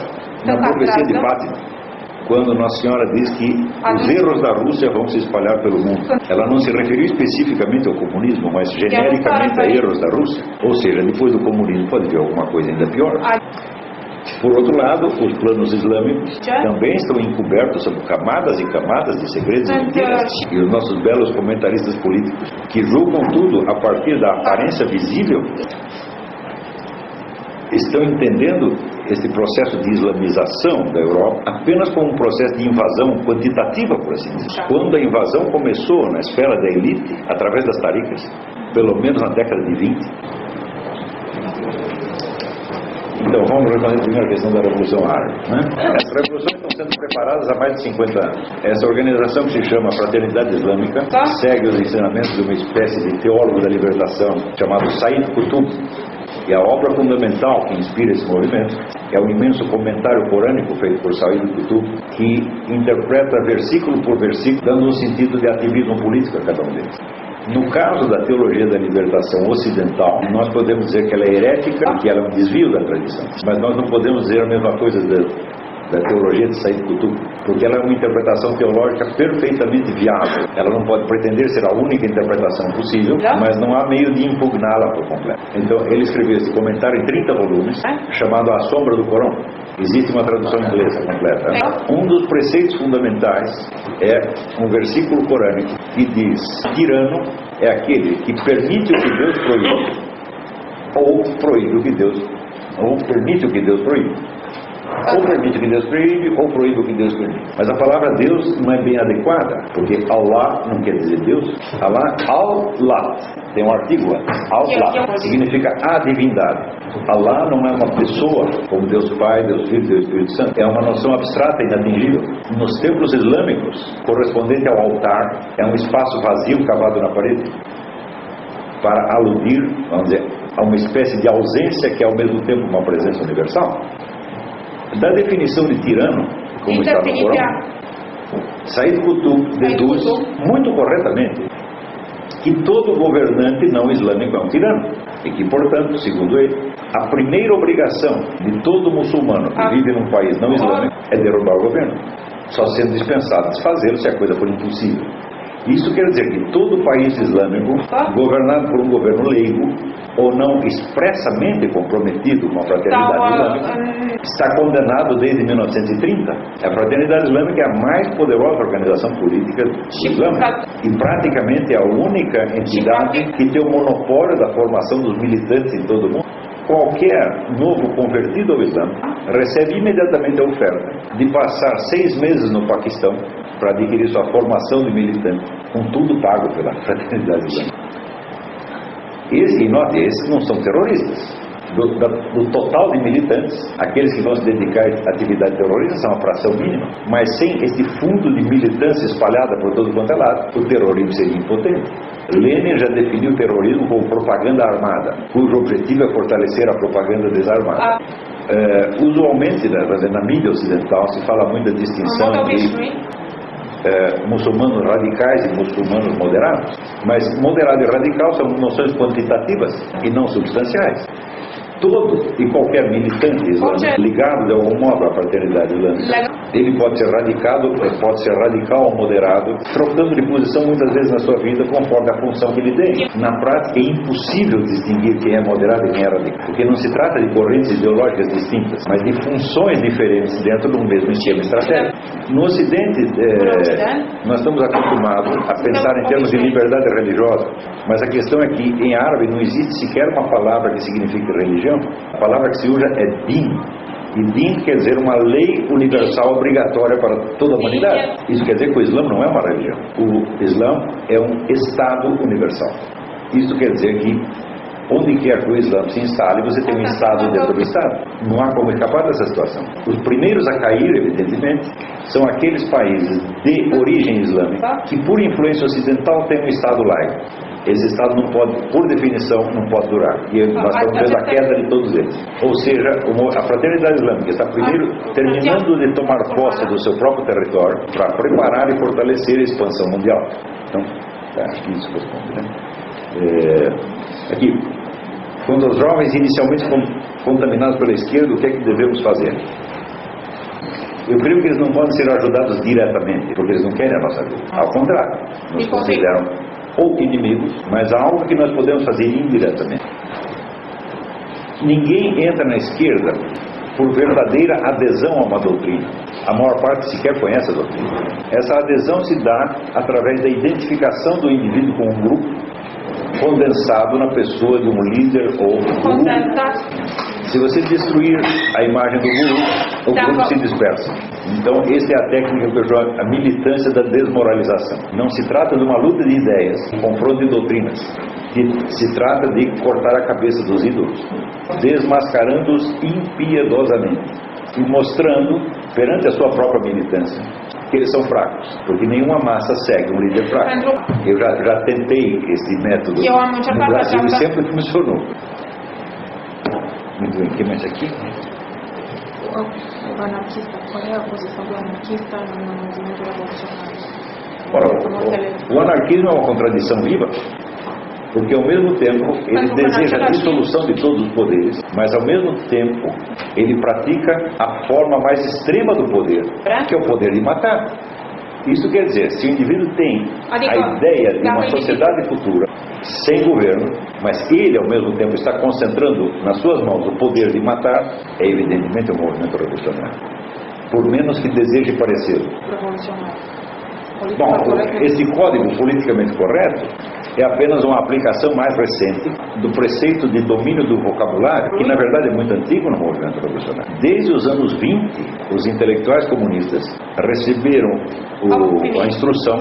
na profecia de Fátima, quando Nossa Senhora diz que os erros da Rússia vão se espalhar pelo mundo. Ela não se referiu especificamente ao comunismo, mas genericamente a erros da Rússia. Ou seja, depois do comunismo pode vir alguma coisa ainda pior. Por outro lado, os planos islâmicos também estão encobertos sob camadas e camadas de segredos e mentiras. E os nossos belos comentaristas políticos, que julgam tudo a partir da aparência visível, estão entendendo esse processo de islamização da Europa apenas como um processo de invasão quantitativa, por assim dizer. Quando a invasão começou na esfera da elite, através das taricas, pelo menos na década de 20. Então, vamos responder a primeira questão da Revolução Árabe. As revoluções estão sendo preparadas há mais de 50 anos. Essa organização, que se chama Fraternidade Islâmica, segue os ensinamentos de uma espécie de teólogo da libertação chamado Said Qutb. E a obra fundamental que inspira esse movimento é o imenso comentário corânico feito por Said Qutb, que interpreta versículo por versículo, dando um sentido de ativismo político a cada um deles. No caso da teologia da libertação ocidental, nós podemos dizer que ela é herética e que ela é um desvio da tradição. Mas nós não podemos dizer a mesma coisa da teologia de Said Qutb, porque ela é uma interpretação teológica perfeitamente viável. Ela não pode pretender ser a única interpretação possível, mas não há meio de impugná-la por completo. Então, ele escreveu esse comentário em 30 volumes, chamado A Sombra do Corão. Existe uma tradução inglesa completa. Um dos preceitos fundamentais é um versículo corânico que diz: tirano é aquele que permite o que Deus proíbe, ou proíbe o que Deus, ou permite o que Deus proíbe. Ou permite o que Deus proíbe, ou proíbe o que Deus permite. Mas a palavra Deus não é bem adequada, porque Allah não quer dizer Deus. Allah tem um artigo antes. Allah significa a divindade. Allah não é uma pessoa, como Deus Pai, Deus Filho, Deus Espírito Santo. É uma noção abstrata e inatingível. Nos templos islâmicos, correspondente ao altar, é um espaço vazio cavado na parede, para aludir, vamos dizer, a uma espécie de ausência que é ao mesmo tempo uma presença universal. Da definição de tirano, como está no Corão, Said Qutb deduz muito corretamente que todo governante não islâmico é um tirano e que, portanto, segundo ele, a primeira obrigação de todo muçulmano que vive num país não islâmico é derrubar o governo, só sendo dispensado desfazê-lo se a coisa for impossível. Isso quer dizer que todo país islâmico, governado por um governo leigo, ou não expressamente comprometido com a fraternidade islâmica, está condenado desde 1930. A fraternidade islâmica é a mais poderosa organização política do Islã e praticamente é a única entidade que tem o monopólio da formação dos militantes em todo o mundo. Qualquer novo convertido ao Islã recebe imediatamente a oferta de passar 6 meses no Paquistão para adquirir sua formação de militante, com tudo pago pela fraternidade islâmica. E note, esses não são terroristas. Do total de militantes, aqueles que vão se dedicar à atividade terrorista são uma fração mínima. Mas sem este fundo de militância espalhada por todo quanto é lado, o terrorismo seria impotente. Lenin já definiu o terrorismo como propaganda armada, cujo objetivo é fortalecer a propaganda desarmada. Usualmente, na mídia ocidental, se fala muito da distinção de muçulmanos radicais e muçulmanos moderados, mas moderado e radical são noções quantitativas e não substanciais. Todo e qualquer militante islâmico ligado de algum modo à fraternidade islâmica Ele pode ser radical ou moderado, trocando de posição muitas vezes na sua vida conforme a função que ele tem. Na prática é impossível distinguir quem é moderado e quem é radical, porque não se trata de correntes ideológicas distintas, mas de funções diferentes dentro de um mesmo esquema estratégico. No Ocidente, nós estamos acostumados a pensar em termos de liberdade religiosa, mas a questão é que em árabe não existe sequer uma palavra que signifique religião. A palavra que se usa é din. E din quer dizer uma lei universal obrigatória para toda a humanidade. Isso quer dizer que o Islã não é uma religião. O Islã é um Estado universal. Isso quer dizer que onde quer que o Islã se instale, você tem um Estado dentro do Estado. Não há como escapar dessa situação. Os primeiros a cair, evidentemente, são aqueles países de origem islâmica que, por influência ocidental, têm um Estado laico. Esse Estado não pode, por definição, não pode durar. E nós estamos vendo a queda de todos eles. Ou seja, a fraternidade islâmica está primeiro terminando de tomar posse do seu próprio território para preparar e fortalecer a expansão mundial. Então, acho que isso responde, né? Aqui, quando os jovens inicialmente contaminados pela esquerda, o que é que devemos fazer? Eu creio que eles não podem ser ajudados diretamente, porque eles não querem a nossa ajuda. Ao contrário, nos consideram ou inimigos, mas há algo que nós podemos fazer indiretamente. Ninguém entra na esquerda por verdadeira adesão a uma doutrina. A maior parte sequer conhece a doutrina. Essa adesão se dá através da identificação do indivíduo com um grupo condensado na pessoa de um líder ou um grupo. Se você destruir a imagem do guru, o grupo se dispersa. Então, essa é a técnica que eu chamo a militância da desmoralização. Não se trata de uma luta de ideias, confronto de doutrinas. Se trata de cortar a cabeça dos ídolos, desmascarando-os impiedosamente e mostrando, perante a sua própria militância, que eles são fracos, porque nenhuma massa segue um líder fraco. Eu já tentei esse método no Brasil e sempre funcionou. Muito bem, o que mais aqui? O anarquista, qual é a posição do anarquista no movimento revolucionário? Ora, o anarquismo é uma contradição viva, porque ao mesmo tempo ele deseja a dissolução de todos os poderes, mas ao mesmo tempo ele pratica a forma mais extrema do poder, que é o poder de matar. Isso quer dizer, se o indivíduo tem a ideia de uma sociedade futura sem governo, mas ele ao mesmo tempo está concentrando nas suas mãos o poder de matar, é evidentemente um movimento revolucionário, por menos que deseje parecê-lo. Bom, esse código politicamente correto é apenas uma aplicação mais recente do preceito de domínio do vocabulário, que na verdade é muito antigo no movimento revolucionário. Desde os anos 20, os intelectuais comunistas receberam a instrução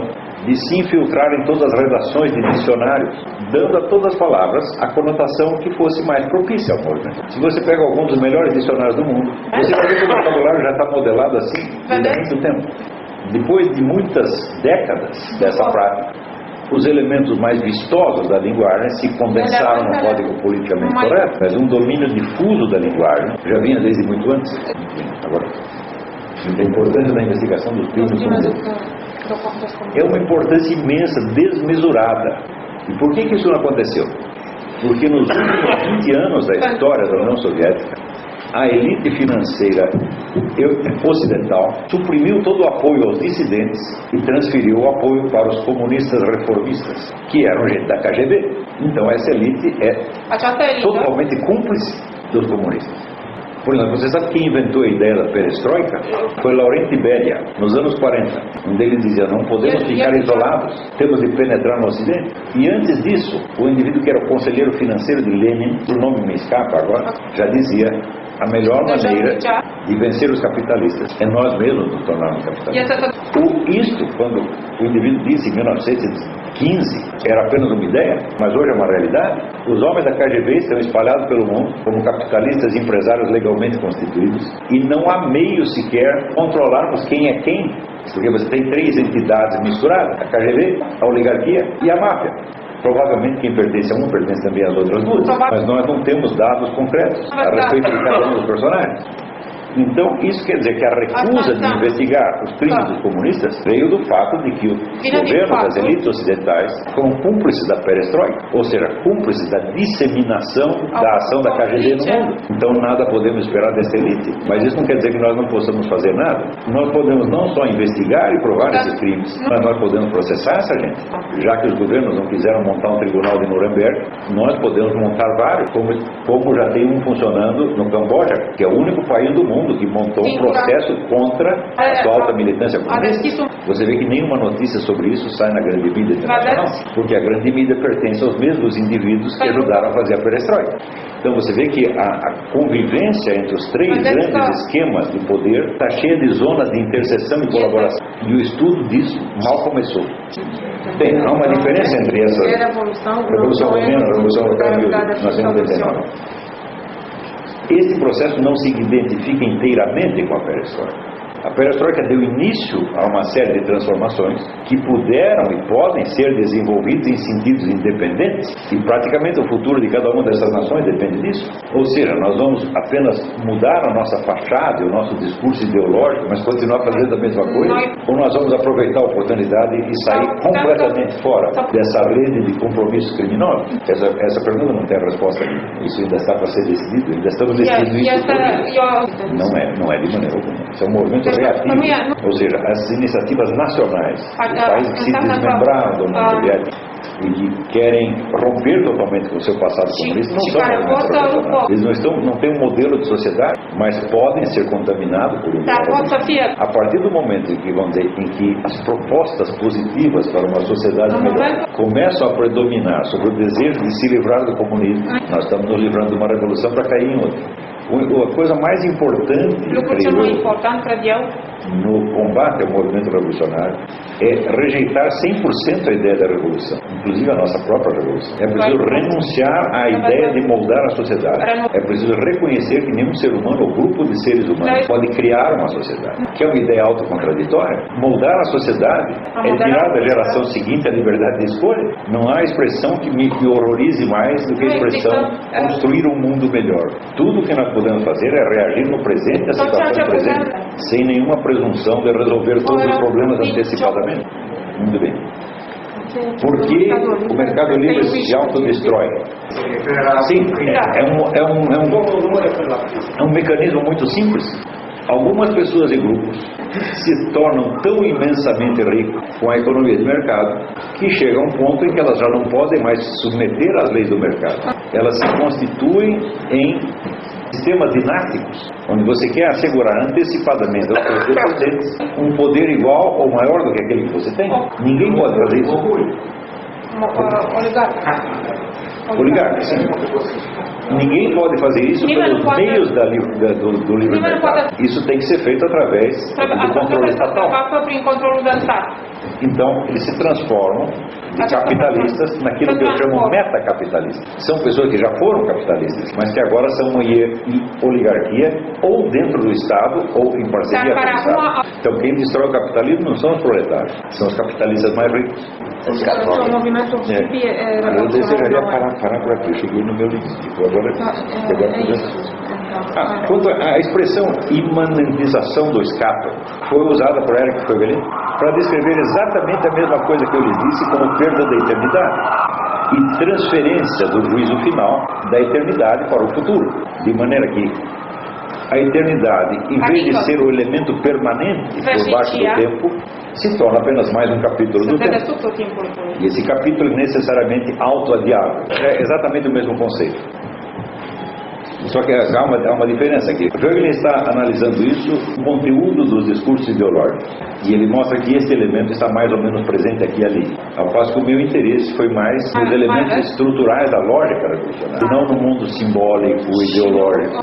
de se infiltrar em todas as redações de dicionários, dando a todas as palavras a conotação que fosse mais propícia ao movimento. Se você pega alguns dos melhores dicionários do mundo, você vai ver que o vocabulário já está modelado assim desde há muito tempo. Depois de muitas décadas dessa prática, os elementos mais vistosos da linguagem se condensaram no código politicamente correto, mas um domínio difuso da linguagem já vinha desde muito antes. Agora, a importância da investigação dos filmes é uma importância imensa, desmesurada. E por que isso não aconteceu? Porque nos últimos 20 anos da história da União Soviética, a elite financeira ocidental suprimiu todo o apoio aos dissidentes e transferiu o apoio para os comunistas reformistas, que eram gente da KGB. Então essa elite é totalmente cúmplice dos comunistas. Por exemplo, você sabe quem inventou a ideia da perestroika? Foi Laurent Beria, nos anos 40, onde ele dizia: não podemos ficar isolados, temos de penetrar no Ocidente. E antes disso, o indivíduo que era o conselheiro financeiro de Lenin, o nome me escapa agora, já dizia: a melhor maneira de vencer os capitalistas é nós mesmos nos tornarmos capitalistas. Isto, quando o indivíduo disse em 1915, era apenas uma ideia, mas hoje é uma realidade. Os homens da KGB estão espalhados pelo mundo como capitalistas e empresários legalmente constituídos, e não há meio sequer controlarmos quem é quem, porque você tem três entidades misturadas: a KGB, a oligarquia e a máfia. Provavelmente quem pertence a um pertence também às outras duas, mas nós não temos dados concretos a respeito de cada um dos personagens. Então, isso quer dizer que a recusa de investigar os crimes dos comunistas veio do fato de que o governo das elites ocidentais foram cúmplices da perestroika, ou seja, cúmplices da disseminação da ação da KGB no mundo. Então, nada podemos esperar dessa elite. Mas isso não quer dizer que nós não possamos fazer nada. Nós podemos não só investigar e provar esses crimes, mas nós podemos processar essa gente. Já que os governos não quiseram montar um tribunal de Nuremberg, nós podemos montar vários, como já tem um funcionando no Camboja, que é o único país do mundo que montou um processo contra a sua alta militância comunista. Você vê que nenhuma notícia sobre isso sai na grande mídia internacional, porque a grande mídia pertence aos mesmos indivíduos que ajudaram a fazer a perestroika. Então você vê que a convivência entre os três grandes esquemas de poder está cheia de zonas de interseção e colaboração. E o estudo disso mal começou. Bem, há uma diferença entre essas Revolução Romena, Revolução Local, nós temos que entender. Esse processo não se identifica inteiramente com a perestroika. A perestroika deu início a uma série de transformações que puderam e podem ser desenvolvidas em sentidos independentes, e praticamente o futuro de cada uma dessas nações depende disso. Ou seja, nós vamos apenas mudar a nossa fachada, o nosso discurso ideológico, mas continuar fazendo a mesma coisa, ou nós vamos aproveitar a oportunidade e sair completamente fora dessa rede de compromissos criminosos? Essa pergunta não tem resposta ainda. Isso ainda está para ser decidido, ainda estamos decidindo isso. Não é de maneira alguma. Isso é um movimento reativo, ou seja, as iniciativas nacionais, os países que se desmembraram do mundo soviético e que querem romper totalmente com o seu passado comunista, não são movimentos revolucionários. Eles não têm um modelo de sociedade, mas podem ser contaminados por um a partir do momento em que, vamos dizer, em que as propostas positivas para uma sociedade melhor começam a predominar sobre o desejo de se livrar do comunismo, nós estamos nos livrando de uma revolução para cair em outra. A coisa mais importante, creio eu, no combate ao movimento revolucionário é rejeitar 100% a ideia da revolução, inclusive a nossa própria revolução. É preciso renunciar à ideia de moldar a sociedade. É preciso reconhecer que nenhum ser humano ou grupo de seres humanos pode criar uma sociedade, que é uma ideia autocontraditoria. Moldar a sociedade é tirar da geração seguinte a liberdade de escolha. Não há expressão que me horrorize mais do que a expressão construir um mundo melhor. Tudo que nós podemos fazer é reagir no presente, a situação presente, sem nenhuma presunção de resolver todos os problemas antecipadamente. Muito bem. Porque o mercado livre se autodestrói. Sim, é um mecanismo muito simples. Algumas pessoas e grupos se tornam tão imensamente ricos com a economia de mercado que chega a um ponto em que elas já não podem mais se submeter às leis do mercado. Elas se constituem em sistemas dinásticos, onde você quer assegurar antecipadamente aos seus dependentes um poder igual ou maior do que aquele que você tem. Ninguém pode fazer isso. Oligarca, sim. Ninguém pode fazer isso pelos meios do livre mercado. Isso tem que ser feito através do controle estatal. Então, eles se transformam de capitalistas naquilo que eu chamo metacapitalistas. São pessoas que já foram capitalistas, mas que agora são uma oligarquia ou dentro do Estado ou em parceria com o Estado. Então, quem destrói o capitalismo não são os proletários, são os capitalistas mais ricos. Eu desejaria parar por aqui. Eu cheguei no meu limite. Quanto à expressão imanentização do escape, foi usada por Eric Voegelin para descrever exatamente a mesma coisa que eu lhes disse como perda da eternidade e transferência do juízo final da eternidade para o futuro, de maneira que a eternidade, em vez de ser o elemento permanente por baixo do tempo, se torna apenas mais um capítulo do tempo. E esse capítulo é necessariamente autoadiável. É exatamente o mesmo conceito. Só que há uma diferença aqui. Voegelin está analisando isso, o conteúdo dos discursos ideológicos. E ele mostra que esse elemento está mais ou menos presente aqui e ali. Ao passo que o meu interesse foi mais nos elementos estruturais da lógica revolucionária, e não no mundo simbólico, ideológico.